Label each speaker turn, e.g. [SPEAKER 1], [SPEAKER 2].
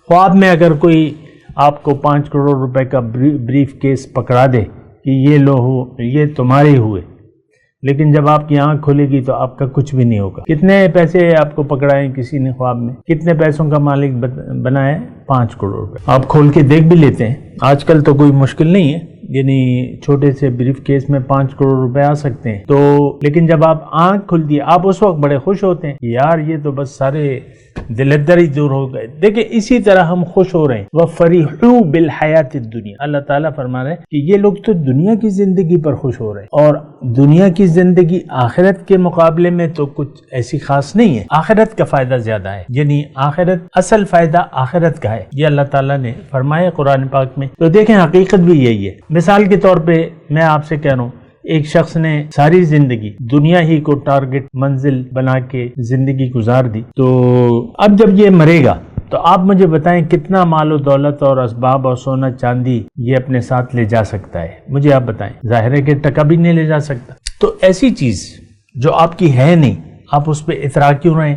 [SPEAKER 1] خواب میں اگر کوئی آپ کو 5 کروڑ روپے کا بریف کیس پکڑا دے کہ یہ لو ہو، یہ تمہارے ہوئے، لیکن جب آپ کی آنکھ کھلے گی تو آپ کا کچھ بھی نہیں ہوگا۔ کتنے پیسے آپ کو پکڑائیں کسی نے خواب میں، کتنے پیسوں کا مالک بنایا؟ 5 کروڑ روپے۔ آپ کھول کے دیکھ بھی لیتے ہیں، آج کل تو کوئی مشکل نہیں ہے، یعنی چھوٹے سے بریف کیس میں 5 کروڑ روپے آ سکتے ہیں۔ تو لیکن جب آپ آنکھ کھلتی ہے آپ اس وقت بڑے خوش ہوتے ہیں، یار یہ تو بس سارے دلدر ہی دور ہو گئے۔ دیکھیں اسی طرح ہم خوش ہو رہے ہیں، وَفَرِحُوا بِالْحَيَاةِ الدُّنْيَا، اللہ تعالیٰ فرما رہے ہیں کہ یہ لوگ تو دنیا کی زندگی پر خوش ہو رہے ہیں، اور دنیا کی زندگی آخرت کے مقابلے میں تو کچھ ایسی خاص نہیں ہے، آخرت کا فائدہ زیادہ ہے، یعنی آخرت، اصل فائدہ آخرت کا ہے، یہ اللہ تعالیٰ نے فرمایا قرآن پاک میں۔ تو دیکھیں حقیقت بھی یہی ہے۔ مثال کے طور پہ میں آپ سے کہہ رہا ہوں، ایک شخص نے ساری زندگی دنیا ہی کو ٹارگٹ منزل بنا کے زندگی گزار دی، تو اب جب یہ مرے گا تو آپ مجھے بتائیں کتنا مال و دولت اور اسباب اور سونا چاندی یہ اپنے ساتھ لے جا سکتا ہے؟ مجھے آپ بتائیں، ظاہر ہے کہ ٹکا بھی نہیں لے جا سکتا۔ تو ایسی چیز جو آپ کی ہے نہیں، آپ اس پہ اطراء کیوں رہے ہیں؟